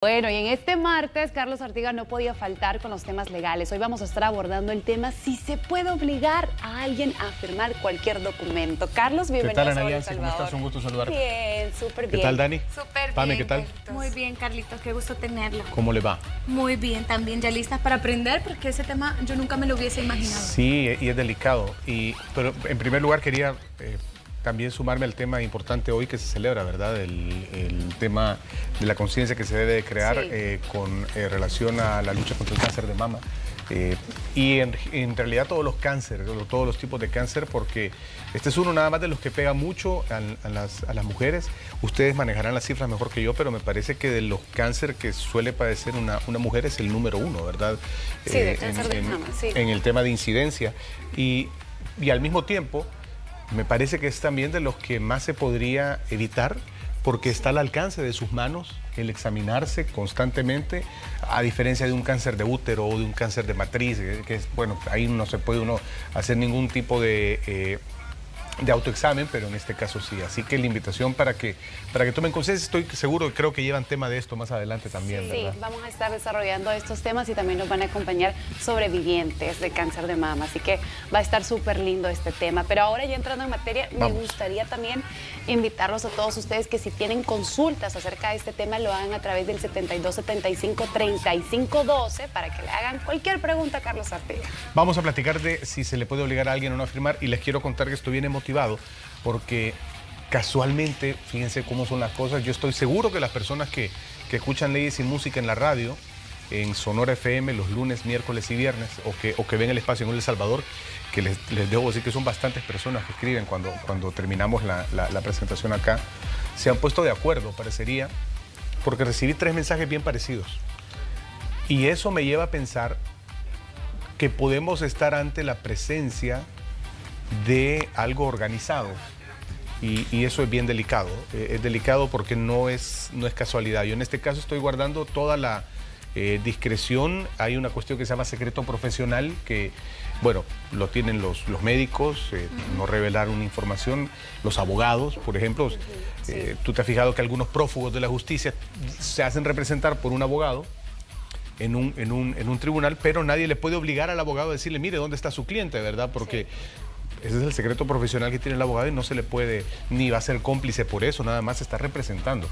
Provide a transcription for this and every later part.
Bueno, y en este martes, Carlos Artiga no podía faltar con los temas legales. Hoy vamos a estar abordando el tema si se puede obligar a alguien a firmar cualquier documento. Carlos, bienvenido a Sol El Salvador. ¿Cómo estás? Un gusto saludarte. Bien, súper bien. ¿Qué tal, Dani? Súper Pame, bien. ¿qué tal? Muy bien, Carlitos, qué gusto tenerlo. ¿Cómo le va? Muy bien, también ya listas para aprender, porque ese tema yo nunca me lo hubiese imaginado. Sí, y es delicado. Pero en primer lugar quería también sumarme al tema importante hoy que se celebra, ¿verdad? El tema de la conciencia que se debe de crear con relación a la lucha contra el cáncer de mama. Y en realidad todos los cánceres, todos los tipos de cáncer, porque este es uno nada más de los que pega mucho a las mujeres. Ustedes manejarán las cifras mejor que yo, pero me parece que de los cánceres que suele padecer una mujer es el número uno, ¿verdad? Sí, de cáncer de mama, sí. En el tema de incidencia. Y al mismo tiempo, me parece que es también de los que más se podría evitar, porque está al alcance de sus manos el examinarse constantemente, a diferencia de un cáncer de útero o de un cáncer de matriz, que es, bueno, ahí no se puede uno hacer ningún tipo de autoexamen, pero en este caso sí. Así que la invitación para que tomen conciencia. Estoy seguro, creo que llevan tema de esto más adelante también, ¿verdad? Sí, vamos a estar desarrollando estos temas y también nos van a acompañar sobrevivientes de cáncer de mama, así que va a estar súper lindo este tema. Pero ahora ya entrando en materia, me gustaría también invitarlos a todos ustedes que si tienen consultas acerca de este tema, lo hagan a través del 7275-3512 para que le hagan cualquier pregunta a Carlos Artiga. Vamos a platicar de si se le puede obligar a alguien o no a firmar, y les quiero contar que estoy bien emotivado porque casualmente, fíjense cómo son las cosas, yo estoy seguro que las personas que escuchan Leyes y Música en la radio, en Sonora FM los lunes, miércoles y viernes, o que ven el espacio en El Salvador, que les debo decir que son bastantes personas que escriben cuando terminamos la presentación acá, se han puesto de acuerdo, parecería, porque recibí 3 mensajes bien parecidos. Y eso me lleva a pensar que podemos estar ante la presencia de algo organizado, y eso es bien delicado. Es delicado porque no es casualidad. Yo en este caso estoy guardando toda la discreción. Hay una cuestión que se llama secreto profesional que, bueno, lo tienen los médicos, no revelar una información. Los abogados, por ejemplo, tú te has fijado que algunos prófugos de la justicia se hacen representar por un abogado en un tribunal, pero nadie le puede obligar al abogado a decirle, mire, ¿dónde está su cliente?, ¿verdad? Porque ese es el secreto profesional que tiene el abogado y no se le puede, ni va a ser cómplice por eso, nada más se está representando.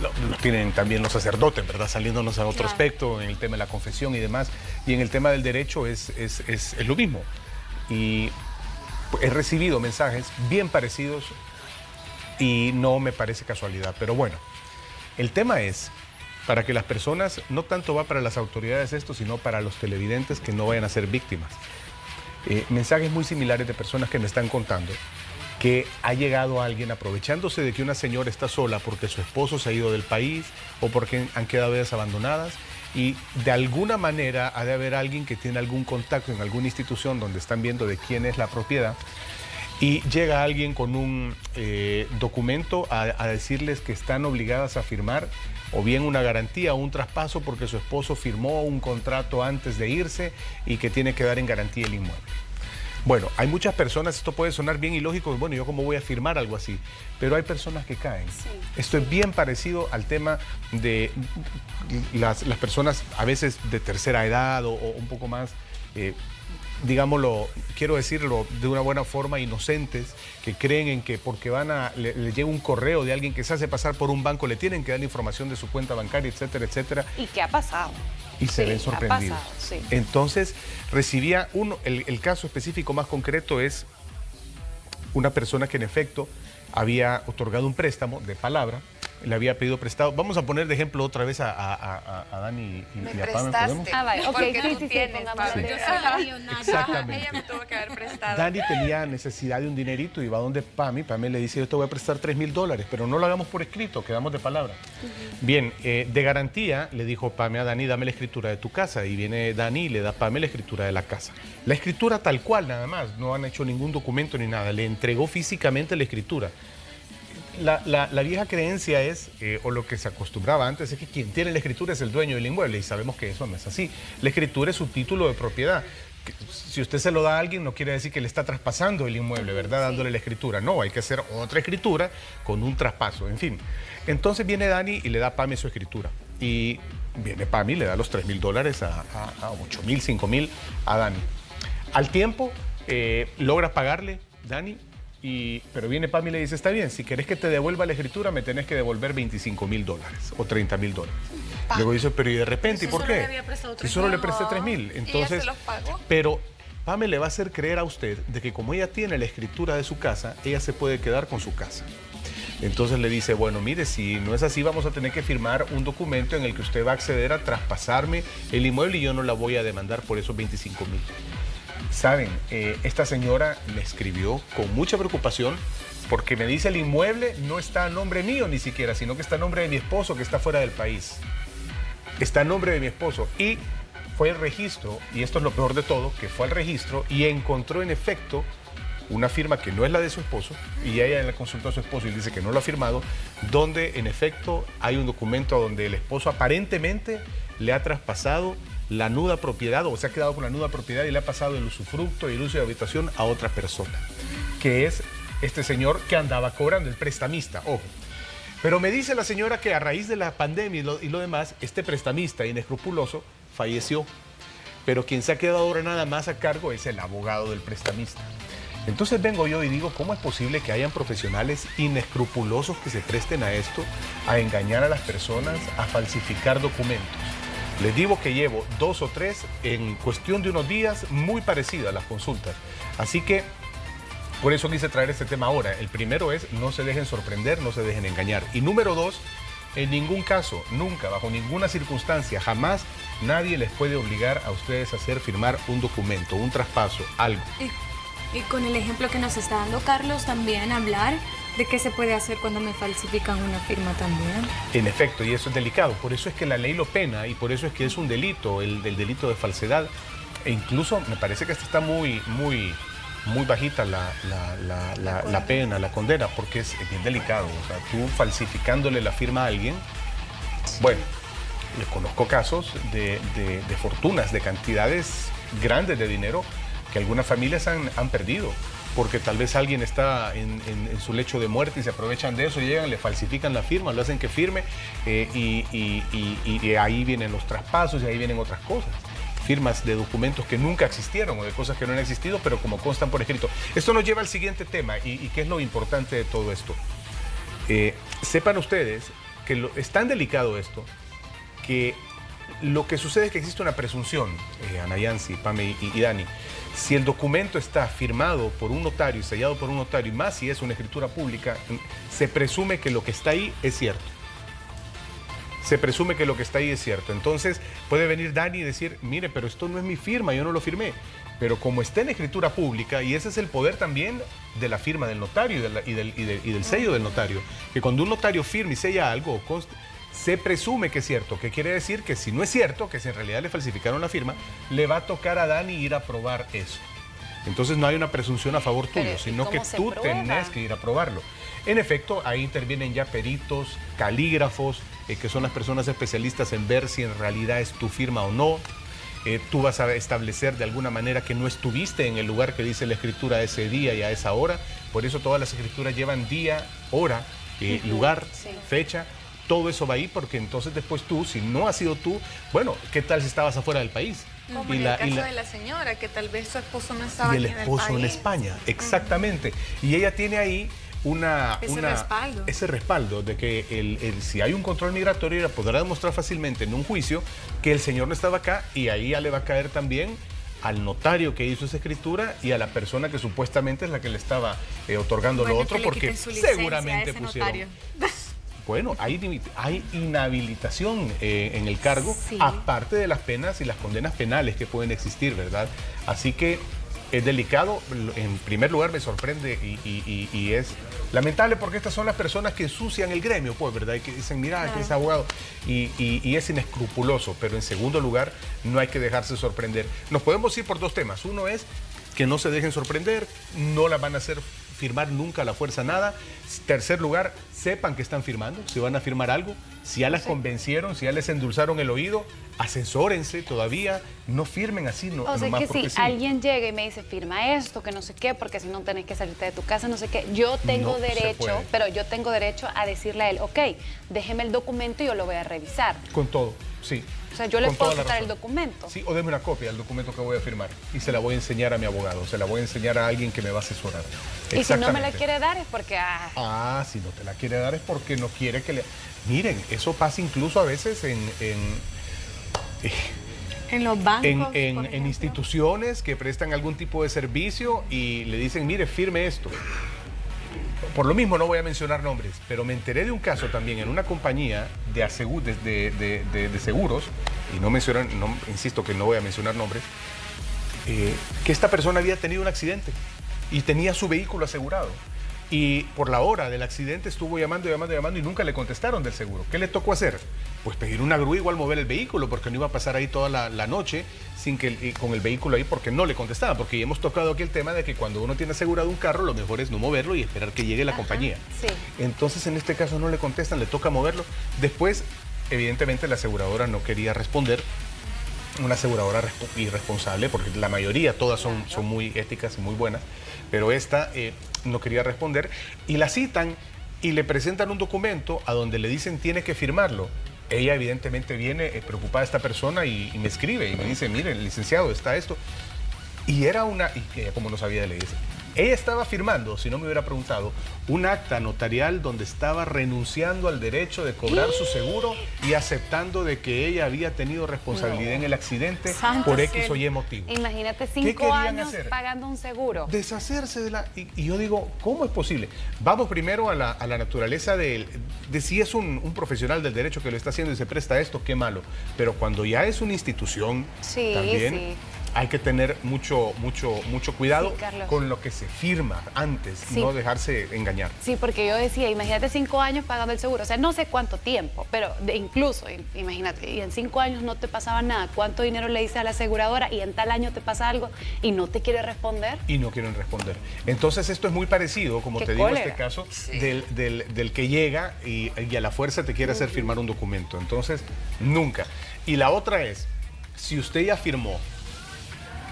Lo tienen también los sacerdotes, ¿verdad? Saliéndonos a otro aspecto, en el tema de la confesión y demás. Y en el tema del derecho es lo mismo. Y he recibido mensajes bien parecidos y no me parece casualidad. Pero bueno, el tema es, para que las personas, no tanto va para las autoridades esto, sino para los televidentes que no vayan a ser víctimas. Mensajes muy similares de personas que me están contando que ha llegado alguien aprovechándose de que una señora está sola porque su esposo se ha ido del país o porque han quedado vidas abandonadas, y de alguna manera ha de haber alguien que tiene algún contacto en alguna institución donde están viendo de quién es la propiedad, y llega alguien con un documento a decirles que están obligadas a firmar o bien una garantía o un traspaso porque su esposo firmó un contrato antes de irse y que tiene que dar en garantía el inmueble. Bueno, hay muchas personas, esto puede sonar bien ilógico, bueno, ¿yo cómo voy a firmar algo así? Pero hay personas que caen. Sí, esto es bien parecido al tema de las personas a veces de tercera edad o un poco más, digámoslo, quiero decirlo de una buena forma, inocentes, que creen en que porque le llega un correo de alguien que se hace pasar por un banco, le tienen que dar la información de su cuenta bancaria, etcétera, etcétera. ¿Y qué ha pasado? Y se ven sorprendidos. Sí. Entonces, recibía el caso específico más concreto es una persona que en efecto había otorgado un préstamo de palabra, le había pedido prestado. Vamos a poner de ejemplo otra vez a Dani y a Pame. ¿Podemos? Vale, porque tú tienes, Pame. Yo soy la millonaria. Exactamente. Ella me tuvo que haber prestado. Dani tenía necesidad de un dinerito y va donde Pame. Pame le dice, yo te voy a prestar $3,000, pero no lo hagamos por escrito, quedamos de palabra. Bien, de garantía le dijo Pame a Dani, dame la escritura de tu casa. Y viene Dani y le da a Pame la escritura de la casa. La escritura tal cual, nada más. No han hecho ningún documento ni nada. Le entregó físicamente la escritura. La vieja creencia es, o lo que se acostumbraba antes, es que quien tiene la escritura es el dueño del inmueble, y sabemos que eso no es así. La escritura es su título de propiedad, si usted se lo da a alguien, no quiere decir que le está traspasando el inmueble, ¿verdad? Dándole la escritura. No, hay que hacer otra escritura con un traspaso, en fin. Entonces viene Dani y le da a Pami su escritura. Y viene Pami y le da los $3,000 a 8,000, 5,000 a Dani. Al tiempo, logra pagarle Dani, pero viene Pami y le dice, está bien, si querés que te devuelva la escritura, me tenés que devolver $25,000 o $30,000. Luego dice, pero y de repente, ¿y por qué? Si solo le presté 3,000. Entonces, se los pagó. pero Pame le va a hacer creer a usted de que como ella tiene la escritura de su casa, ella se puede quedar con su casa. Entonces le dice, bueno, mire, si no es así, vamos a tener que firmar un documento en el que usted va a acceder a traspasarme el inmueble y yo no la voy a demandar por esos 25,000. Saben, esta señora me escribió con mucha preocupación porque me dice el inmueble no está a nombre mío ni siquiera, sino que está a nombre de mi esposo que está fuera del país. Está a nombre de mi esposo y fue el registro, y esto es lo peor de todo, que fue al registro y encontró en efecto una firma que no es la de su esposo, y ella le consultó a su esposo y dice que no lo ha firmado, donde en efecto hay un documento donde el esposo aparentemente le ha traspasado la nuda propiedad, o se ha quedado con la nuda propiedad y le ha pasado el usufructo y el uso de habitación a otra persona, que es este señor que andaba cobrando, el prestamista, ojo. Pero me dice la señora que a raíz de la pandemia y lo demás, este prestamista inescrupuloso falleció. Pero quien se ha quedado ahora nada más a cargo es el abogado del prestamista. Entonces vengo yo y digo, ¿cómo es posible que hayan profesionales inescrupulosos que se presten a esto, a engañar a las personas, a falsificar documentos? Les digo que llevo 2 o 3 en cuestión de unos días muy parecidas las consultas. Así que por eso quise traer este tema ahora. El primero es, no se dejen sorprender, no se dejen engañar. Y número 2, en ningún caso, nunca, bajo ninguna circunstancia, jamás, nadie les puede obligar a ustedes a hacer firmar un documento, un traspaso, algo. Y con el ejemplo que nos está dando Carlos, también hablar de qué se puede hacer cuando me falsifican una firma también. En efecto, y eso es delicado. Por eso es que la ley lo pena y por eso es que es un delito, el delito de falsedad. E incluso me parece que está muy bajita la pena, la condena, porque es bien delicado. O sea, tú falsificándole la firma a alguien, bueno, les conozco casos de fortunas, de cantidades grandes de dinero que algunas familias han perdido, porque tal vez alguien está en su lecho de muerte y se aprovechan de eso, llegan, le falsifican la firma, lo hacen que firme y ahí vienen los traspasos y ahí vienen otras cosas. Firmas de documentos que nunca existieron o de cosas que no han existido, pero como constan por escrito. Esto nos lleva al siguiente tema y qué es lo importante de todo esto. Sepan ustedes que es tan delicado esto que lo que sucede es que existe una presunción, Ana Yancy, Pame y Dani. Si el documento está firmado por un notario y sellado por un notario, y más si es una escritura pública, se presume que lo que está ahí es cierto. Se presume que lo que está ahí es cierto. Entonces puede venir Dani y decir, mire, pero esto no es mi firma, yo no lo firmé. Pero como está en escritura pública, y ese es el poder también de la firma del notario y del sello del notario, que cuando un notario firma y sella algo, se presume que es cierto, que quiere decir que si no es cierto, que si en realidad le falsificaron la firma, le va a tocar a Dani ir a probar eso. Entonces no hay una presunción a favor tuyo, sino que tú tenés que ir a probarlo. En efecto, ahí intervienen ya peritos, calígrafos, que son las personas especialistas en ver si en realidad es tu firma o no. Tú vas a establecer de alguna manera que no estuviste en el lugar que dice la escritura ese día y a esa hora. Por eso todas las escrituras llevan día, hora, lugar, fecha. Todo eso va ahí porque entonces después tú, si no has sido tú, bueno, ¿qué tal si estabas afuera del país? Como en el caso de la señora, que tal vez su esposo no estaba aquí en el país. Y el esposo en España, exactamente. Y ella tiene ahí ese respaldo de que si hay un control migratorio, ella podrá demostrar fácilmente en un juicio que el señor no estaba acá, y ahí ya le va a caer también al notario que hizo esa escritura y a la persona que supuestamente es la que le estaba otorgando lo otro, porque seguramente pusieron... Bueno, hay inhabilitación en el cargo, sí, aparte de las penas y las condenas penales que pueden existir, ¿verdad? Así que es delicado. En primer lugar, me sorprende y es lamentable porque estas son las personas que ensucian el gremio, pues, ¿verdad? Y que dicen, mira, que es abogado, y es inescrupuloso. Pero en segundo lugar, no hay que dejarse sorprender. Nos podemos ir por 2 temas. Uno es que no se dejen sorprender, no la van a hacer firmar nunca a la fuerza nada. Tercer lugar, sepan que están firmando, si van a firmar algo, Si ya las convencieron, si ya les endulzaron el oído, asesórense todavía, no firmen así. No, o sea, nomás que si sí. alguien llega y me dice, firma esto, que no sé qué, porque si no tenés que salirte de tu casa, no sé qué, yo tengo derecho, pero yo tengo derecho a decirle a él, ok, déjeme el documento y yo lo voy a revisar. Con todo, sí. O sea, yo le puedo quitar el documento. Sí, o deme una copia del documento que voy a firmar y se la voy a enseñar a mi abogado, se la voy a enseñar a alguien que me va a asesorar. Y si no me la quiere dar es porque... si no te la quiere dar es porque no quiere que le... Miren, eso pasa incluso a veces en los bancos, en instituciones que prestan algún tipo de servicio y le dicen, mire, firme esto. Por lo mismo no voy a mencionar nombres, pero me enteré de un caso también en una compañía de seguros, y insisto que no voy a mencionar nombres, que esta persona había tenido un accidente y tenía su vehículo asegurado. Y por la hora del accidente estuvo llamando y nunca le contestaron del seguro. ¿Qué le tocó hacer? Pues pedir una grúa, igual mover el vehículo, porque no iba a pasar ahí toda la noche con el vehículo ahí porque no le contestaban. Porque ya hemos tocado aquí el tema de que cuando uno tiene asegurado un carro, lo mejor es no moverlo y esperar que llegue la compañía. Sí. Entonces, en este caso no le contestan, le toca moverlo. Después, evidentemente, la aseguradora no quería responder. Una aseguradora irresponsable, porque la mayoría, todas son muy éticas y muy buenas, pero esta no quería responder y la citan y le presentan un documento a donde le dicen tiene que firmarlo. Ella evidentemente viene preocupada esta persona y me escribe y me dice, mire, licenciado, está esto. Y era y ella como no sabía, le dice, ella estaba firmando, si no me hubiera preguntado, un acta notarial donde estaba renunciando al derecho de cobrar su seguro y aceptando de que ella había tenido responsabilidad en el accidente por X o Y motivo. Imagínate 5 años pagando un seguro. Deshacerse de la... Y yo digo, ¿cómo es posible? Vamos primero a la naturaleza de si es un profesional del derecho que lo está haciendo y se presta a esto, qué malo. Pero cuando ya es una institución, también... Hay que tener mucho cuidado con lo que se firma antes, no dejarse engañar. Sí, porque yo decía, imagínate 5 años pagando el seguro, o sea, no sé cuánto tiempo, pero incluso, imagínate, y en 5 años no te pasaba nada, ¿cuánto dinero le dices a la aseguradora y en tal año te pasa algo y no te quiere responder? Y no quieren responder. Entonces esto es muy parecido, como te digo, este caso del que llega y a la fuerza te quiere hacer firmar un documento. Entonces, nunca. Y la otra es, si usted ya firmó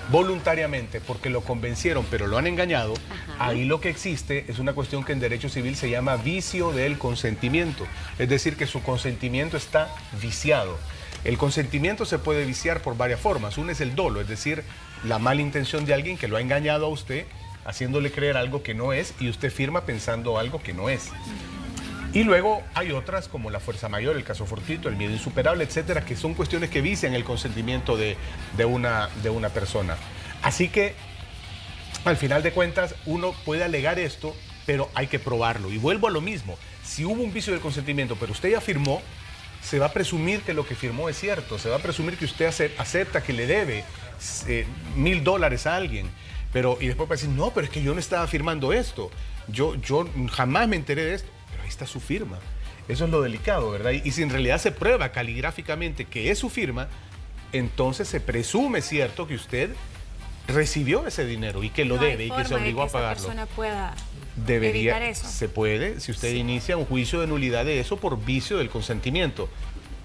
voluntariamente porque lo convencieron pero lo han engañado, ahí lo que existe es una cuestión que en derecho civil se llama vicio del consentimiento, es decir que su consentimiento está viciado. El consentimiento se puede viciar por varias formas. Una es el dolo, es decir, la mala intención de alguien que lo ha engañado a usted haciéndole creer algo que no es y usted firma pensando algo que no es. Y luego hay otras como la fuerza mayor, el caso fortuito, el miedo insuperable, etcétera, que son cuestiones que vician el consentimiento de una persona. Así que, al final de cuentas, uno puede alegar esto, pero hay que probarlo. Y vuelvo a lo mismo. Si hubo un vicio del consentimiento, pero usted ya firmó, se va a presumir que lo que firmó es cierto. Se va a presumir que usted acepta que le debe $1,000 a alguien. Y después va a decir, no, pero es que yo no estaba firmando esto. Yo jamás me enteré de esto. Está su firma. Eso es lo delicado, ¿verdad? Y si en realidad se prueba caligráficamente que es su firma, entonces se presume cierto que usted recibió ese dinero y que lo debe y que se obligó a pagarlo. Persona pueda Debería, evitar eso. se puede, si usted inicia un juicio de nulidad de eso por vicio del consentimiento,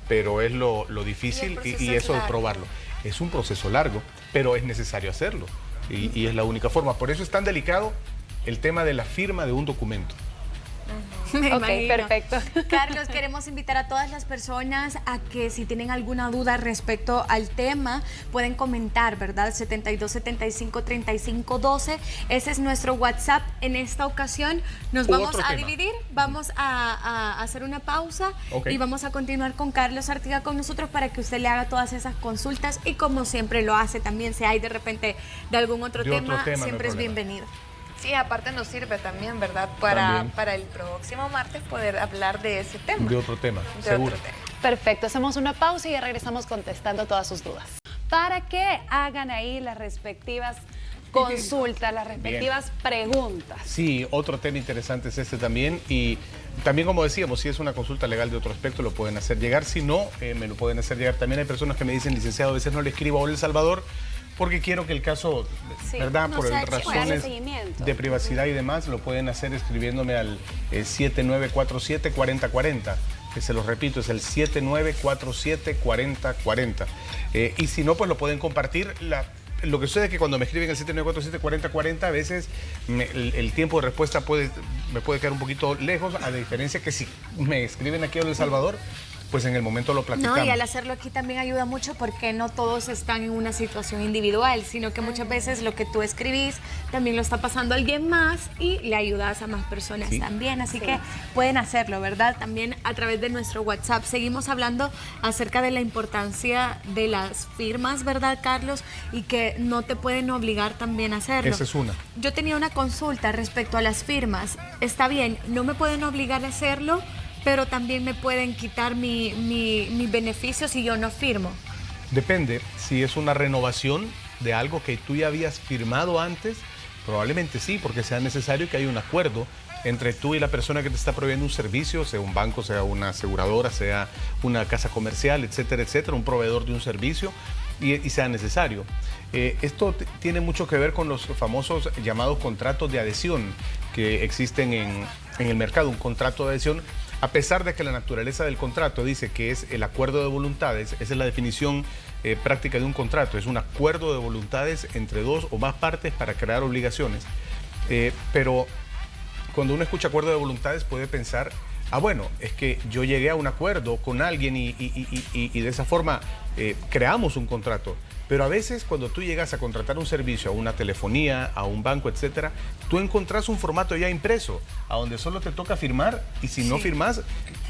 pero es lo difícil y eso de probarlo. Es un proceso largo, pero es necesario hacerlo y es la única forma. Por eso es tan delicado el tema de la firma de un documento. Perfecto. Carlos, queremos invitar a todas las personas a que si tienen alguna duda respecto al tema, pueden comentar, ¿verdad? 7275-3512. Ese es nuestro WhatsApp. En esta ocasión nos vamos a dividir, vamos a hacer una pausa y vamos a continuar con Carlos Artiga con nosotros para que usted le haga todas esas consultas y como siempre lo hace también, si hay de repente de algún otro tema siempre es bienvenido. Sí, aparte nos sirve también, ¿verdad? Para el próximo martes poder hablar de ese tema. De otro tema, seguro. Perfecto, hacemos una pausa y ya regresamos contestando todas sus dudas. Para que hagan ahí las respectivas consultas, las respectivas preguntas. Sí, otro tema interesante es este también y también como decíamos, si es una consulta legal de otro aspecto lo pueden hacer llegar, si no, me lo pueden hacer llegar. También hay personas que me dicen, licenciado, a veces no le escribo a Hola El Salvador porque quiero que el caso, ¿verdad? Por razones de privacidad y demás, lo pueden hacer escribiéndome al 7947-4040. se los repito, es el 7947-4040. Y si no, pues lo pueden compartir. Lo que sucede es que cuando me escriben el 7947-4040, a veces el tiempo de respuesta me puede quedar un poquito lejos, a diferencia que si me escriben aquí a El Salvador, pues en el momento lo platicamos. No, y al hacerlo aquí también ayuda mucho porque no todos están en una situación individual, sino que muchas veces lo que tú escribís también lo está pasando alguien más y le ayudas a más personas también. Así que pueden hacerlo, ¿verdad? También a través de nuestro WhatsApp. Seguimos hablando acerca de la importancia de las firmas, ¿verdad, Carlos? Y que no te pueden obligar también a hacerlo. Esa es una. Yo tenía una consulta respecto a las firmas. Está bien, no me pueden obligar a hacerlo, pero también me pueden quitar mi beneficio si yo no firmo. Depende, si es una renovación de algo que tú ya habías firmado antes, probablemente sí, porque sea necesario que haya un acuerdo entre tú y la persona que te está proveyendo un servicio, sea un banco, sea una aseguradora, sea una casa comercial, etcétera, etcétera, un proveedor de un servicio, y sea necesario. Esto tiene mucho que ver con los famosos llamados contratos de adhesión que existen en el mercado. Un contrato de adhesión, a pesar de que la naturaleza del contrato dice que es el acuerdo de voluntades, esa es la definición práctica de un contrato, es un acuerdo de voluntades entre dos o más partes para crear obligaciones. Pero cuando uno escucha acuerdo de voluntades puede pensar, bueno, es que yo llegué a un acuerdo con alguien y de esa forma creamos un contrato. Pero a veces cuando tú llegas a contratar un servicio, a una telefonía, a un banco, etcétera, tú encontrás un formato ya impreso, a donde solo te toca firmar y si no firmas,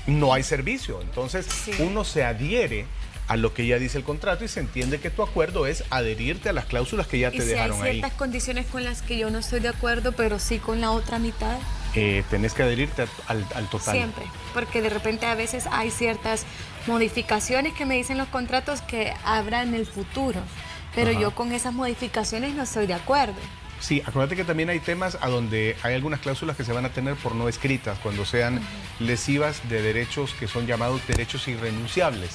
no hay servicio. Entonces uno se adhiere a lo que ya dice el contrato y se entiende que tu acuerdo es adherirte a las cláusulas que ya te dejaron ahí. ¿Y si hay ciertas condiciones con las que yo no estoy de acuerdo, pero sí con la otra mitad? Tenés que adherirte al total. Siempre, porque de repente a veces hay ciertas modificaciones que me dicen los contratos que habrá en el futuro, pero yo con esas modificaciones no estoy de acuerdo. Sí, acuérdate que también hay temas a donde hay algunas cláusulas que se van a tener por no escritas, cuando sean lesivas de derechos que son llamados derechos irrenunciables,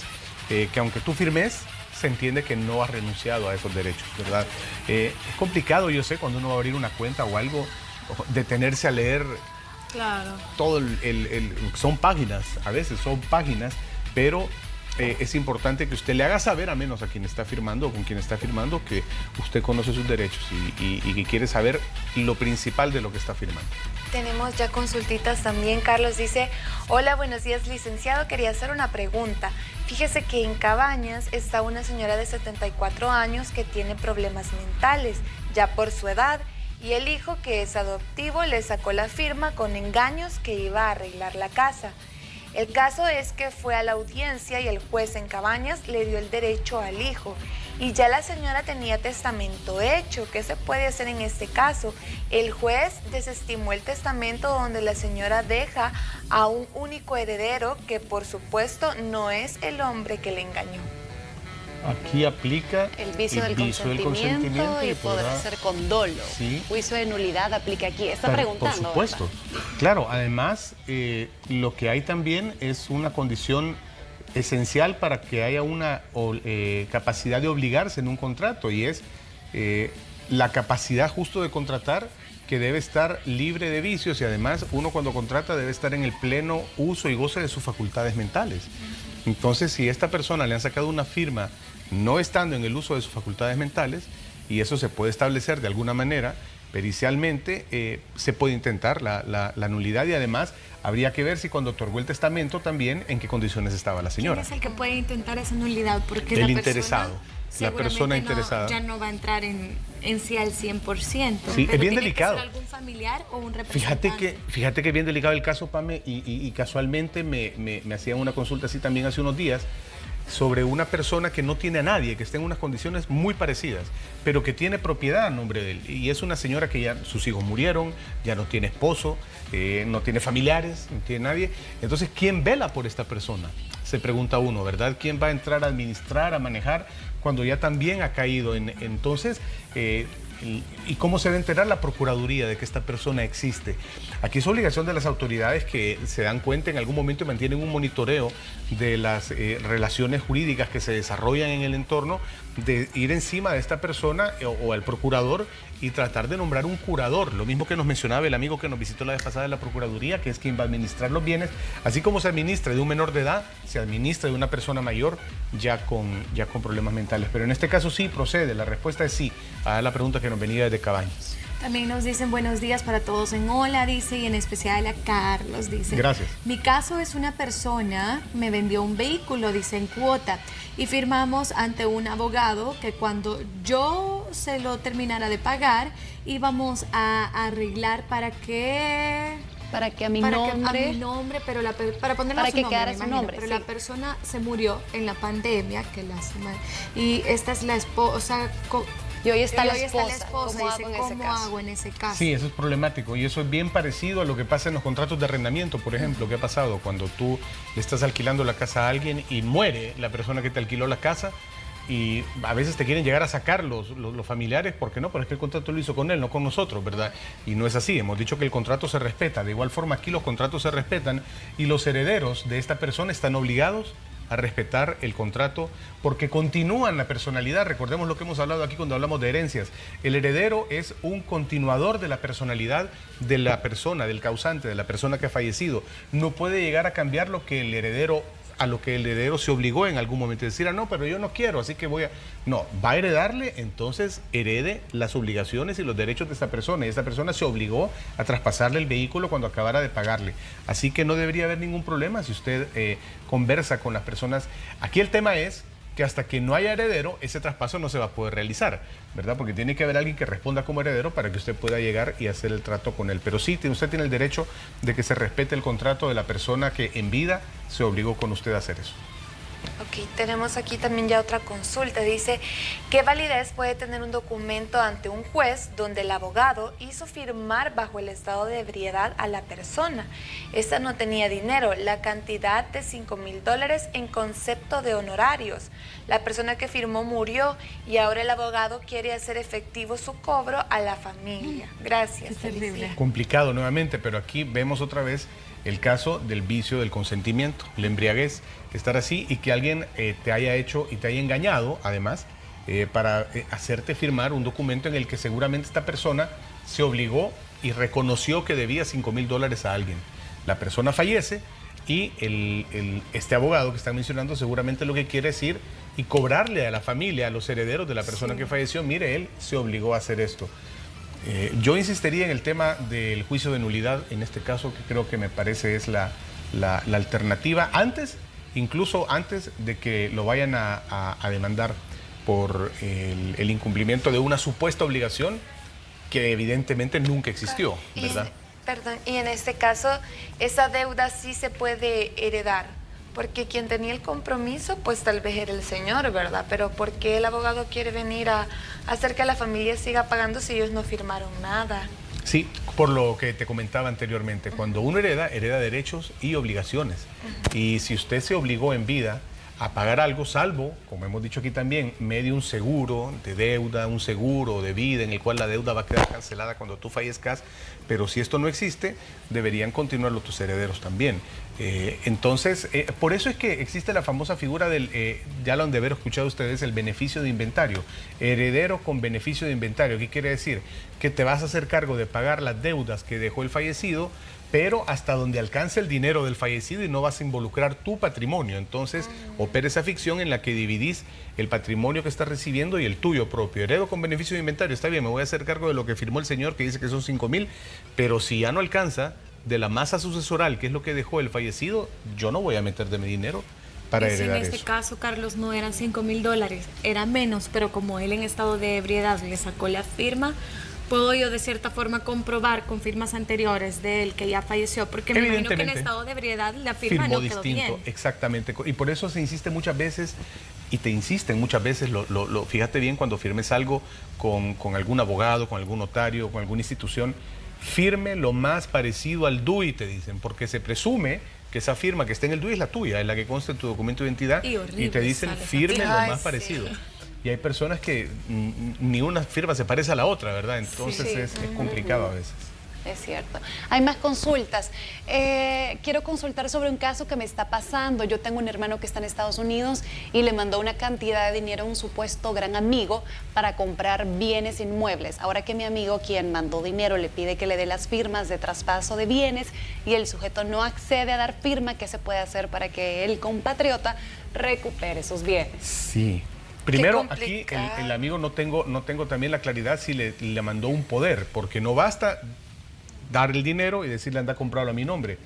que aunque tú firmes, se entiende que no has renunciado a esos derechos, ¿verdad? Es complicado, yo sé, cuando uno va a abrir una cuenta o algo, detenerse a leer todo son páginas, a veces son páginas, pero es importante que usted le haga saber, a menos a quien está firmando o con quien está firmando, que usted conoce sus derechos y que quiere saber lo principal de lo que está firmando. Tenemos ya consultitas también. Carlos dice, hola, buenos días, licenciado, quería hacer una pregunta. Fíjese que en Cabañas está una señora de 74 años que tiene problemas mentales, ya por su edad, y el hijo, que es adoptivo, le sacó la firma con engaños que iba a arreglar la casa. El caso es que fue a la audiencia y el juez en Cabañas le dio el derecho al hijo. Y ya la señora tenía testamento hecho. ¿Qué se puede hacer en este caso? El juez desestimó el testamento donde la señora deja a un único heredero que por supuesto no es el hombre que le engañó. Aquí aplica el vicio del consentimiento y podrá ser con dolo. Sí. Juicio de nulidad aplica aquí. Está preguntando. Por supuesto. ¿Verdad? Claro, además lo que hay también es una condición esencial para que haya una capacidad de obligarse en un contrato, y es la capacidad justo de contratar, que debe estar libre de vicios, y además uno cuando contrata debe estar en el pleno uso y goce de sus facultades mentales. Entonces, si a esta persona le han sacado una firma no estando en el uso de sus facultades mentales, y eso se puede establecer de alguna manera pericialmente, se puede intentar la nulidad, y además habría que ver si cuando otorgó el testamento también en qué condiciones estaba la señora. ¿Quién es el que puede intentar esa nulidad? Porque el interesado. La persona interesada. Ya no va a entrar en sí al 100%. Sí, es bien delicado. ¿Tiene que ser algún familiar o un representante? Fíjate que es bien delicado el caso, Pame, y casualmente me hacían una consulta así también hace unos días sobre una persona que no tiene a nadie, que está en unas condiciones muy parecidas, pero que tiene propiedad a nombre de él. Y es una señora que ya sus hijos murieron, ya no tiene esposo, no tiene familiares, no tiene nadie. Entonces, ¿quién vela por esta persona? Se pregunta uno, ¿verdad? ¿Quién va a entrar a administrar, a manejar, cuando ya también ha caído? Entonces, ¿y cómo se va a enterar la Procuraduría de que esta persona existe? Aquí es obligación de las autoridades que se dan cuenta en algún momento y mantienen un monitoreo de las relaciones jurídicas que se desarrollan en el entorno, de ir encima de esta persona o al procurador y tratar de nombrar un curador, lo mismo que nos mencionaba el amigo que nos visitó la vez pasada de la Procuraduría, que es quien va a administrar los bienes, así como se administra de un menor de edad, se administra de una persona mayor ya con problemas mentales. Pero en este caso sí procede, la respuesta es sí a la pregunta que nos venía desde Cabañas. También nos dicen buenos días para todos en Hola, dice, y en especial a Carlos, dice. Gracias. Mi caso es una persona, me vendió un vehículo, dice, en cuota, y firmamos ante un abogado que cuando yo se lo terminara de pagar, íbamos a arreglar para que a mi nombre, pero para ponerlo para su que nombre, quedara su nombre, pero sí. la persona se murió en la pandemia, y esta es la esposa. Y hoy está la esposa. ¿Cómo hago en ese caso? Sí, eso es problemático y eso es bien parecido a lo que pasa en los contratos de arrendamiento, por ejemplo. ¿Qué ha pasado? Cuando tú le estás alquilando la casa a alguien y muere la persona que te alquiló la casa y a veces te quieren llegar a sacar los familiares, ¿por qué no? Pero es que el contrato lo hizo con él, no con nosotros, ¿verdad? Y no es así, hemos dicho que el contrato se respeta. De igual forma aquí los contratos se respetan y los herederos de esta persona están obligados a respetar el contrato porque continúan la personalidad. Recordemos lo que hemos hablado aquí cuando hablamos de herencias. El heredero es un continuador de la personalidad de la persona, del causante, de la persona que ha fallecido. No puede llegar a cambiar a lo que el heredero se obligó en algún momento. Decir, no, pero yo no quiero, así que voy a... No, va a heredarle, entonces herede las obligaciones y los derechos de esta persona. Y esta persona se obligó a traspasarle el vehículo cuando acabara de pagarle. Así que no debería haber ningún problema si usted conversa con las personas. Aquí el tema es que hasta que no haya heredero, ese traspaso no se va a poder realizar, ¿verdad? Porque tiene que haber alguien que responda como heredero para que usted pueda llegar y hacer el trato con él. Pero sí, usted tiene el derecho de que se respete el contrato de la persona que en vida se obligó con usted a hacer eso. Ok, tenemos aquí también ya otra consulta. Dice, ¿qué validez puede tener un documento ante un juez donde el abogado hizo firmar bajo el estado de ebriedad a la persona? Esta no tenía dinero, la cantidad de $5,000 en concepto de honorarios. La persona que firmó murió y ahora el abogado quiere hacer efectivo su cobro a la familia. Gracias. Es terrible. Complicado nuevamente, pero aquí vemos otra vez el caso del vicio del consentimiento, la embriaguez, estar así y que alguien te haya hecho y te haya engañado, además, para hacerte firmar un documento en el que seguramente esta persona se obligó y reconoció que debía $5,000 a alguien. La persona fallece y este abogado que están mencionando seguramente lo que quiere es ir y cobrarle a la familia, a los herederos de la persona que falleció, mire, él se obligó a hacer esto. Yo insistiría en el tema del juicio de nulidad, en este caso, que creo que me parece es la alternativa, incluso antes de que lo vayan a demandar por el incumplimiento de una supuesta obligación que evidentemente nunca existió, ¿verdad? Perdón, y en este caso, esa deuda sí se puede heredar. Porque quien tenía el compromiso, pues tal vez era el señor, ¿verdad? Pero ¿por qué el abogado quiere venir a hacer que la familia siga pagando si ellos no firmaron nada? Sí, por lo que te comentaba anteriormente, cuando uno hereda derechos y obligaciones. Y si usted se obligó en vida a pagar algo, salvo, como hemos dicho aquí también, medio un seguro de deuda, un seguro de vida en el cual la deuda va a quedar cancelada cuando tú fallezcas, pero si esto no existe, deberían continuarlo tus herederos también. Entonces, por eso es que existe la famosa figura del, ya lo han de haber escuchado ustedes, el beneficio de inventario. Heredero con beneficio de inventario. ¿Qué quiere decir? Que te vas a hacer cargo de pagar las deudas que dejó el fallecido, pero hasta donde alcance el dinero del fallecido y no vas a involucrar tu patrimonio. Entonces, opera esa ficción en la que dividís el patrimonio que estás recibiendo y el tuyo propio. Heredo con beneficio de inventario, está bien, me voy a hacer cargo de lo que firmó el señor que dice que son 5,000, pero si ya no alcanza de la masa sucesoral, que es lo que dejó el fallecido, yo no voy a meter de mi dinero para heredar eso. En este caso, Carlos, no eran $5,000, era menos, pero como él en estado de ebriedad le sacó la firma, puedo yo de cierta forma comprobar con firmas anteriores de él que ya falleció, porque me imagino que en estado de ebriedad la firma no quedó bien. Exactamente, y por eso se insiste muchas veces, y te insisten muchas veces, fíjate bien cuando firmes algo con algún abogado, con algún notario, con alguna institución, firme lo más parecido al DUI, te dicen, porque se presume que esa firma que está en el DUI es la tuya, es la que consta en tu documento de identidad, y te dicen firme lo más parecido. Y hay personas que ni una firma se parece a la otra, ¿verdad? Entonces es complicado a veces. Es cierto. Hay más consultas. Quiero consultar sobre un caso que me está pasando. Yo tengo un hermano que está en Estados Unidos y le mandó una cantidad de dinero a un supuesto gran amigo para comprar bienes inmuebles. Ahora que mi amigo, quien mandó dinero, le pide que le dé las firmas de traspaso de bienes y el sujeto no accede a dar firma, ¿qué se puede hacer para que el compatriota recupere esos bienes? Sí. Primero, aquí el amigo no tengo también la claridad si le mandó un poder, porque no basta dar el dinero y decirle anda a comprarlo a mi nombre.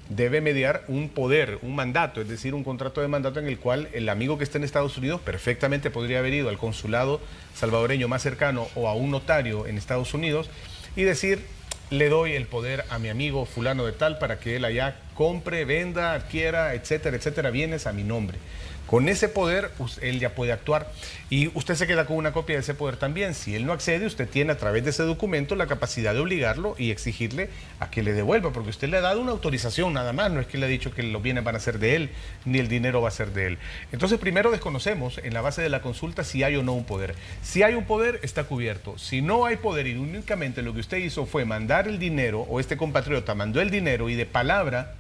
Debe mediar un poder, un mandato, es decir, un contrato de mandato en el cual el amigo que está en Estados Unidos perfectamente podría haber ido al consulado salvadoreño más cercano o a un notario en Estados Unidos y decir, le doy el poder a mi amigo fulano de tal para que él allá compre, venda, adquiera, etcétera, etcétera, bienes a mi nombre. Con ese poder, él ya puede actuar y usted se queda con una copia de ese poder también. Si él no accede, usted tiene a través de ese documento la capacidad de obligarlo y exigirle a que le devuelva, porque usted le ha dado una autorización nada más, no es que le ha dicho que los bienes van a ser de él, ni el dinero va a ser de él. Entonces, primero desconocemos en la base de la consulta si hay o no un poder. Si hay un poder, está cubierto. Si no hay poder y únicamente lo que usted hizo fue mandar el dinero, o este compatriota mandó el dinero y de palabra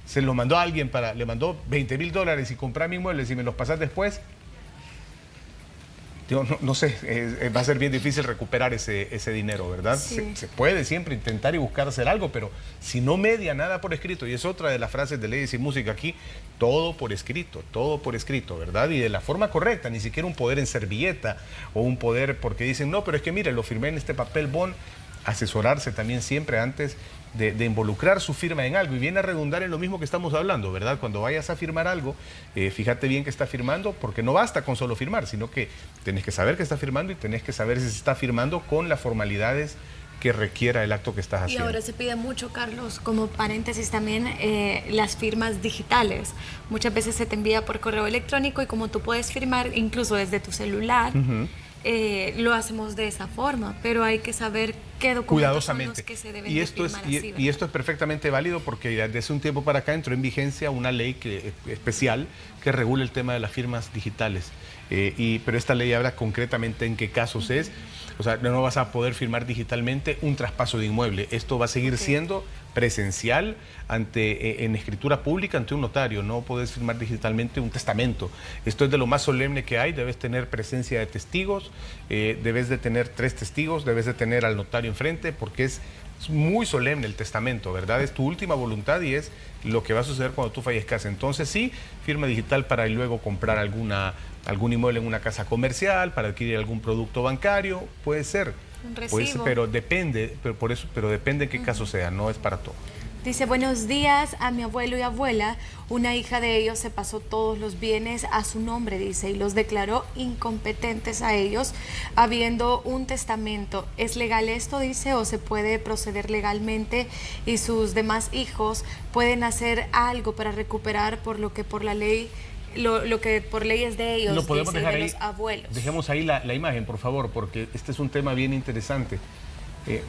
se lo mandó a alguien, le mandó $20,000 y comprar mi inmueble, si me los pasas después, yo no sé, va a ser bien difícil recuperar ese dinero, ¿verdad? Sí. Se puede siempre intentar y buscar hacer algo, pero si no media nada por escrito, y es otra de las frases de Leyes y Música aquí, todo por escrito, ¿verdad? Y de la forma correcta, ni siquiera un poder en servilleta o un poder porque dicen, no, pero es que mire, lo firmé en este papel bond. Asesorarse también siempre antes de involucrar su firma en algo, y viene a redundar en lo mismo que estamos hablando, ¿verdad? Cuando vayas a firmar algo, fíjate bien que está firmando, porque no basta con solo firmar, sino que tenés que saber que está firmando y tenés que saber si se está firmando con las formalidades que requiera el acto que estás haciendo. Y ahora se pide mucho, Carlos, como paréntesis también, las firmas digitales. Muchas veces se te envía por correo electrónico y como tú puedes firmar incluso desde tu celular, lo hacemos de esa forma, pero hay que saber qué documentos son los que se deben firmar así, y esto es perfectamente válido porque desde hace un tiempo para acá entró en vigencia una ley especial que regula el tema de las firmas digitales. Pero esta ley habla concretamente en qué casos es. O sea, no vas a poder firmar digitalmente un traspaso de inmueble. Esto va a seguir siendo presencial en escritura pública ante un notario. No puedes firmar digitalmente un testamento. Esto es de lo más solemne que hay. Debes tener presencia de testigos, debes de tener 3 testigos, debes de tener al notario enfrente porque es muy solemne el testamento, ¿verdad? Es tu última voluntad y es lo que va a suceder cuando tú fallezcas. Entonces sí, firma digital para luego comprar algún inmueble en una casa comercial, para adquirir algún producto bancario, puede ser. Un recibo. Pero depende, pero depende en qué caso sea, no es para todo. Dice, buenos días a mi abuelo y abuela. Una hija de ellos se pasó todos los bienes a su nombre, dice, y los declaró incompetentes a ellos, habiendo un testamento. ¿Es legal esto, dice, o se puede proceder legalmente y sus demás hijos pueden hacer algo para recuperar por lo que por la ley, lo que por leyes de ellos, lo podemos dejar de ahí, los abuelos? Dejemos ahí la imagen, por favor, porque este es un tema bien interesante.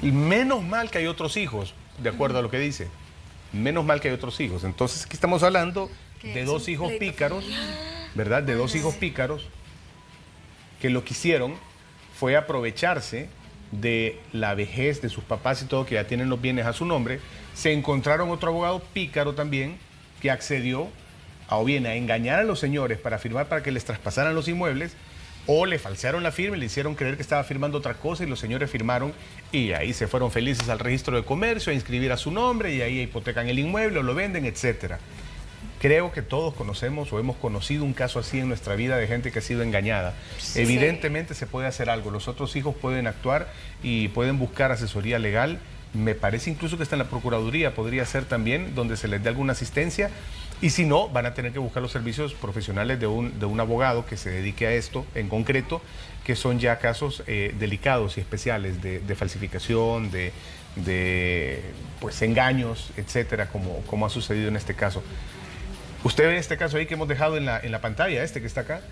Menos mal que hay otros hijos, de acuerdo a lo que dice. Menos mal que hay otros hijos. Entonces aquí estamos hablando de 2 hijos pícaros, ¿verdad? De 2 hijos pícaros que lo que hicieron fue aprovecharse de la vejez de sus papás y todo, que ya tienen los bienes a su nombre. Se encontraron otro abogado pícaro también que accedió o bien a engañar a los señores para firmar para que les traspasaran los inmuebles, o le falsearon la firma y le hicieron creer que estaba firmando otra cosa y los señores firmaron y ahí se fueron felices al registro de comercio a inscribir a su nombre y ahí hipotecan el inmueble o lo venden, etcétera. Creo que todos conocemos o hemos conocido un caso así en nuestra vida de gente que ha sido engañada. Sí. Evidentemente se puede hacer algo, los otros hijos pueden actuar y pueden buscar asesoría legal. Me parece incluso que está en la Procuraduría, podría ser también, donde se les dé alguna asistencia. Y si no, van a tener que buscar los servicios profesionales de un abogado que se dedique a esto en concreto, que son ya casos delicados y especiales de falsificación, de engaños, etcétera, como ha sucedido en este caso. Usted ve este caso ahí que hemos dejado en la pantalla, que está acá,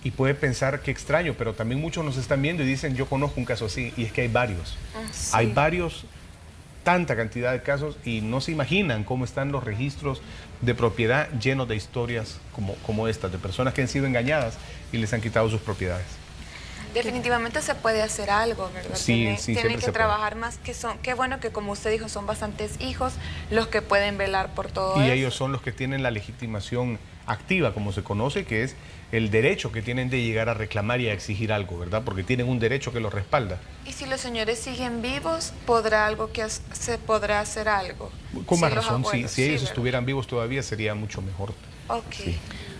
y puede pensar qué extraño, pero también muchos nos están viendo y dicen, yo conozco un caso así, y es que hay varios. Sí. Hay varios, tanta cantidad de casos, y no se imaginan cómo están los registros de propiedad llenos de historias como estas, de personas que han sido engañadas y les han quitado sus propiedades. Definitivamente se puede hacer algo, ¿verdad? Sí, tienen que trabajar más, qué bueno que, como usted dijo, son bastantes hijos los que pueden velar por todo eso. Y ellos son los que tienen la legitimación activa, como se conoce, que es el derecho que tienen de llegar a reclamar y a exigir algo, ¿verdad? Porque tienen un derecho que los respalda. Y si los señores siguen vivos, se podrá hacer algo. Con más razón, si ellos estuvieran vivos todavía sería mucho mejor. Ok. Sí.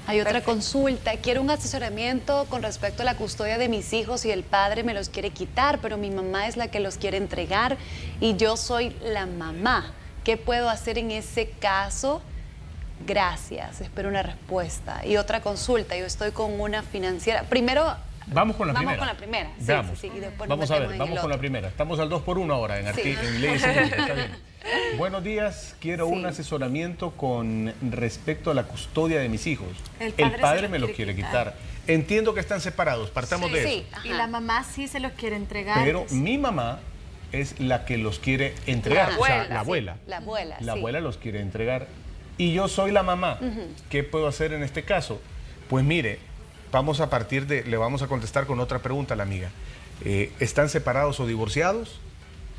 Hay otra consulta. Quiero un asesoramiento con respecto a la custodia de mis hijos y el padre me los quiere quitar, pero mi mamá es la que los quiere entregar y yo soy la mamá. ¿Qué puedo hacer en ese caso? Gracias, espero una respuesta. Y otra consulta, yo estoy con una financiera. Primero, vamos con la primera. Vamos con la primera. Veamos. Sí, y después vamos a ver, vamos con la primera. Estamos al 2x1 ahora en Leyes Civiles. Está bien. Buenos días, quiero un asesoramiento con respecto a la custodia de mis hijos. El padre me los quiere quitar. Entiendo que están separados, partamos de eso. Y la mamá sí se los quiere entregar. Pero mi mamá es la que los quiere entregar, o sea, la abuela. La abuela los quiere entregar. Y yo soy la mamá. ¿Qué puedo hacer en este caso? Pues mire, le vamos a contestar con otra pregunta a la amiga. ¿Están separados o divorciados?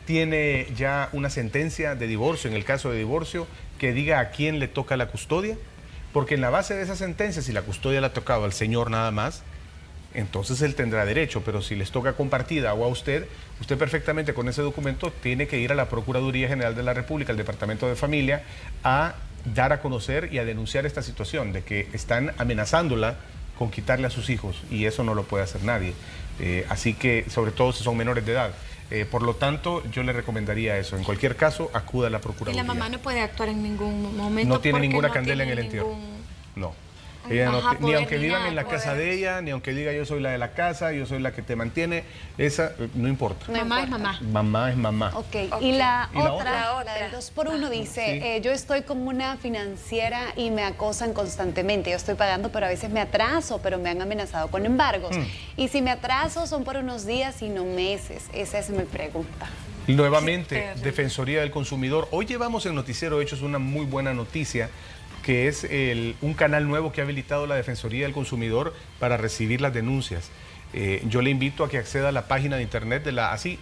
¿Tiene ya una sentencia de divorcio, en el caso de divorcio, que diga a quién le toca la custodia? Porque en la base de esa sentencia, si la custodia le ha tocado al señor nada más, entonces él tendrá derecho, pero si les toca compartida o a usted perfectamente con ese documento tiene que ir a la Procuraduría General de la República, al Departamento de Familia, a dar a conocer y a denunciar esta situación de que están amenazándola con quitarle a sus hijos, y eso no lo puede hacer nadie. Así que, sobre todo si son menores de edad. Por lo tanto, yo le recomendaría eso. En cualquier caso, acuda a la Procuraduría. Y la mamá no puede actuar en ningún momento. No tiene ninguna candela en el entierro. No. Ella ni aunque vivan en la casa de ella, ni aunque diga yo soy la de la casa, yo soy la que te mantiene, esa no importa. Mamá es mamá. Mamá es mamá. Ok. Y la otra, la del 2x1 dice, yo estoy como una financiera y me acosan constantemente. Yo estoy pagando, pero a veces me atraso, pero me han amenazado con embargos. Y si me atraso son por unos días y no meses. Esa es mi pregunta. Nuevamente, Defensoría del Consumidor. Hoy llevamos en Noticiero Hechos una muy buena noticia, que es un canal nuevo que ha habilitado la Defensoría del Consumidor para recibir las denuncias. Yo le invito a que acceda a la página de internet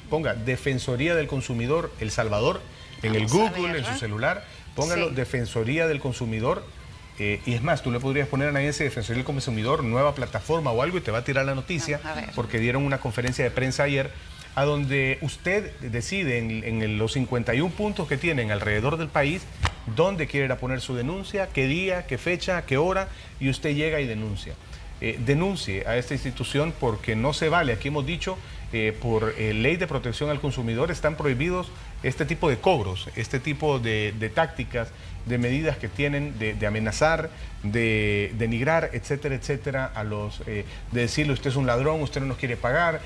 ponga Defensoría del Consumidor El Salvador, en el Google, en su celular, póngalo Defensoría del Consumidor, y es más, tú le podrías poner ahí ese Defensoría del Consumidor, nueva plataforma o algo, y te va a tirar la noticia, porque dieron una conferencia de prensa ayer, a donde usted decide en los 51 puntos que tienen alrededor del país dónde quiere ir a poner su denuncia, qué día, qué fecha, qué hora, y usted llega y denuncia. Denuncie a esta institución porque no se vale. Aquí hemos dicho, por ley de protección al consumidor están prohibidos este tipo de cobros, este tipo de tácticas, de medidas que tienen de amenazar, de denigrar, etcétera, etcétera, de decirle usted es un ladrón, usted no nos quiere pagar,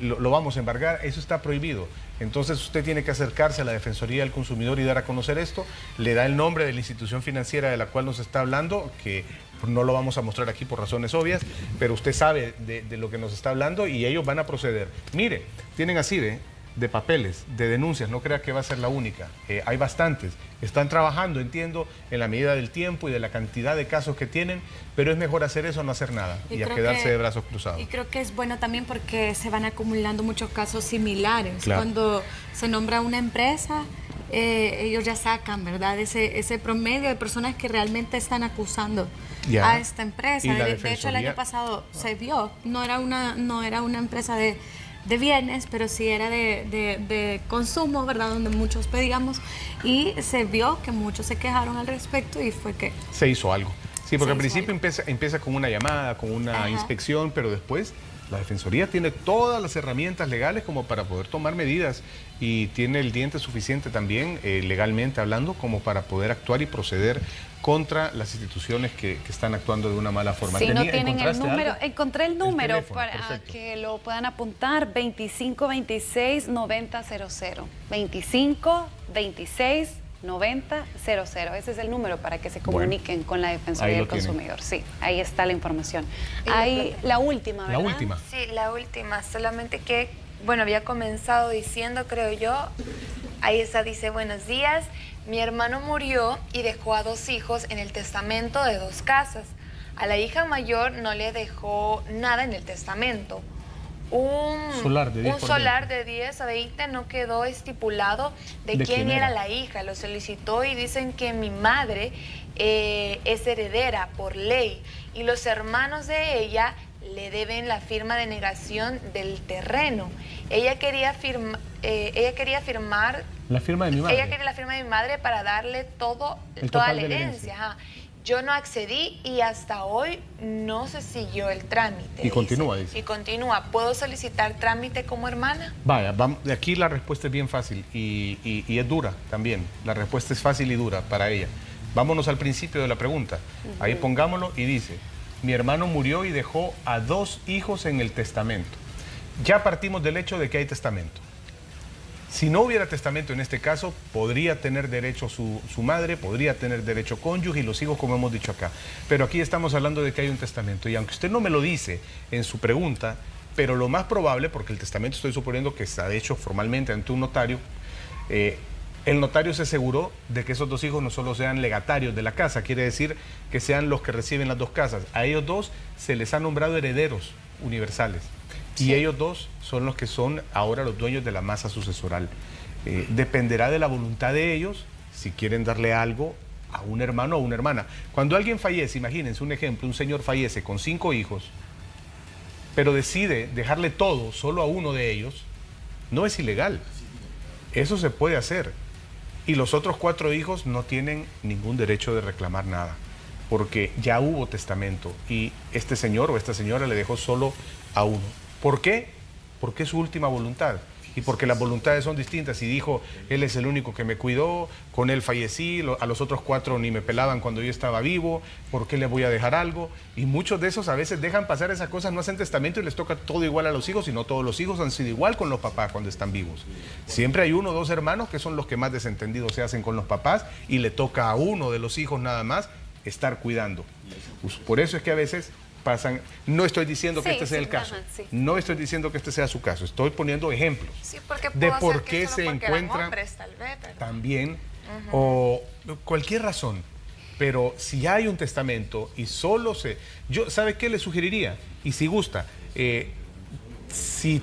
lo vamos a embargar. Eso está prohibido. Entonces usted tiene que acercarse a la Defensoría del Consumidor y dar a conocer esto. Le da el nombre de la institución financiera de la cual nos está hablando, que no lo vamos a mostrar aquí por razones obvias, pero usted sabe de lo que nos está hablando y ellos van a proceder. Mire, tienen así de papeles, de denuncias, no crea que va a ser la única. Hay bastantes. Están trabajando, entiendo, en la medida del tiempo y de la cantidad de casos que tienen, pero es mejor hacer eso a no hacer nada y a quedarse de brazos cruzados. Y creo que es bueno también porque se van acumulando muchos casos similares. Claro. Cuando se nombra una empresa, ellos ya sacan, ¿verdad? Ese promedio de personas que realmente están acusando a esta empresa. De hecho, el año pasado se vio, no era una empresa de bienes, pero sí era de consumo, ¿verdad? Donde muchos pedíamos, y se vio que muchos se quejaron al respecto y fue que se hizo algo. Sí, porque al principio empieza con una llamada, con una inspección, pero después la Defensoría tiene todas las herramientas legales como para poder tomar medidas y tiene el diente suficiente también, legalmente hablando, como para poder actuar y proceder contra las instituciones que están actuando de una mala forma. Si no tienen el número, encontré el número para que lo puedan apuntar, 2526-9000, 2526-9000. Ese es el número para que se comuniquen con la Defensoría del Consumidor. Sí, ahí está la información. Ahí la última, ¿verdad? La última. Sí, la última, solamente que, bueno, había comenzado diciendo, creo yo, ahí está, dice, buenos días, mi hermano murió y dejó a 2 hijos en el testamento de 2 casas. A la hija mayor no le dejó nada en el testamento. un solar de 10 un solar de 10 a 20, no quedó estipulado de quién era la hija. Lo solicitó y dicen que mi madre es heredera por ley y los hermanos de ella le deben la firma de negación del terreno. Ella quería firmar la firma de mi madre. Ella quería la firma de mi madre para darle toda la herencia. Ajá. Yo no accedí y hasta hoy no se siguió el trámite. Y continúa, dice. Y continúa. ¿Puedo solicitar trámite como hermana? Vaya, aquí la respuesta es bien fácil y es dura también. La respuesta es fácil y dura para ella. Vámonos al principio de la pregunta. Ahí pongámoslo y dice, mi hermano murió y dejó a 2 hijos en el testamento. Ya partimos del hecho de que hay testamento. Si no hubiera testamento en este caso, podría tener derecho su madre, podría tener derecho cónyuge y los hijos, como hemos dicho acá. Pero aquí estamos hablando de que hay un testamento. Y aunque usted no me lo dice en su pregunta, pero lo más probable, porque el testamento estoy suponiendo que está hecho formalmente ante un notario, el notario se aseguró de que esos 2 hijos no solo sean legatarios de la casa, quiere decir que sean los que reciben las 2 casas. A ellos 2 se les ha nombrado herederos universales. Y ellos 2 son los que son ahora los dueños de la masa sucesoral. Dependerá de la voluntad de ellos si quieren darle algo a un hermano o a una hermana. Cuando alguien fallece, imagínense un ejemplo, un señor fallece con 5 hijos, pero decide dejarle todo solo a uno de ellos, no es ilegal. Eso se puede hacer. Y los otros 4 hijos no tienen ningún derecho de reclamar nada, porque ya hubo testamento y este señor o esta señora le dejó solo a uno. ¿Por qué? Porque es su última voluntad y porque las voluntades son distintas. Y dijo, él es el único que me cuidó, con él fallecí, a los otros 4 ni me pelaban cuando yo estaba vivo, ¿por qué le voy a dejar algo? Y muchos de esos a veces dejan pasar esas cosas, no hacen testamento y les toca todo igual a los hijos, y no todos los hijos han sido igual con los papás cuando están vivos. Siempre hay 1 o 2 hermanos que son los que más desentendidos se hacen con los papás y le toca a uno de los hijos nada más estar cuidando. Pues por eso es que a veces pasan, no estoy diciendo que este sea el caso, no estoy diciendo que este sea su caso, estoy poniendo ejemplos de por qué se encuentran también o cualquier razón, pero si hay un testamento y solo ¿sabe qué le sugeriría? Y si gusta, si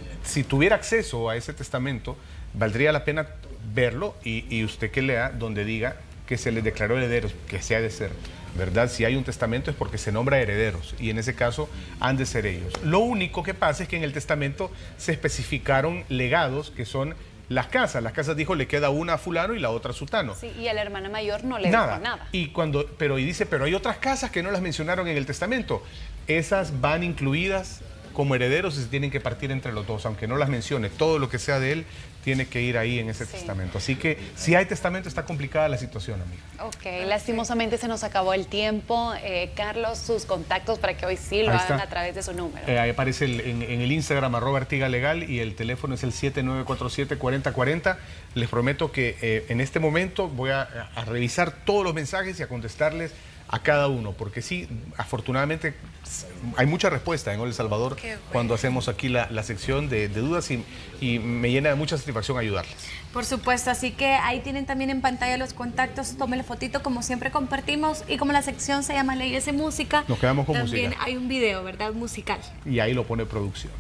tuviera acceso a ese testamento, valdría la pena verlo y usted que lea donde diga que se les declaró herederos, que se ha de ser, ¿verdad? Si hay un testamento es porque se nombra herederos y en ese caso han de ser ellos. Lo único que pasa es que en el testamento se especificaron legados que son las casas. Las casas dijo le queda una a fulano y la otra a sutano. Sí, y a la hermana mayor no le dejó nada. Pero hay otras casas que no las mencionaron en el testamento. Esas van incluidas como herederos y se tienen que partir entre los 2, aunque no las mencione. Todo lo que sea de él tiene que ir ahí en ese testamento. Así que si hay testamento está complicada la situación, amiga. Ok, lastimosamente se nos acabó el tiempo. Carlos, sus contactos para que hoy sí lo hagan a través de su número. Ahí aparece en el Instagram @artigalegal y el teléfono es el 7947-4040. Les prometo que en este momento voy a revisar todos los mensajes y a contestarles a cada uno, porque sí, afortunadamente hay mucha respuesta en El Salvador cuando hacemos aquí la sección de dudas y me llena de mucha satisfacción ayudarles. Por supuesto, así que ahí tienen también en pantalla los contactos, tomen la fotito como siempre compartimos y como la sección se llama Leyes de Música, nos quedamos con también música. Hay un video, ¿verdad? Musical. Y ahí lo pone producción.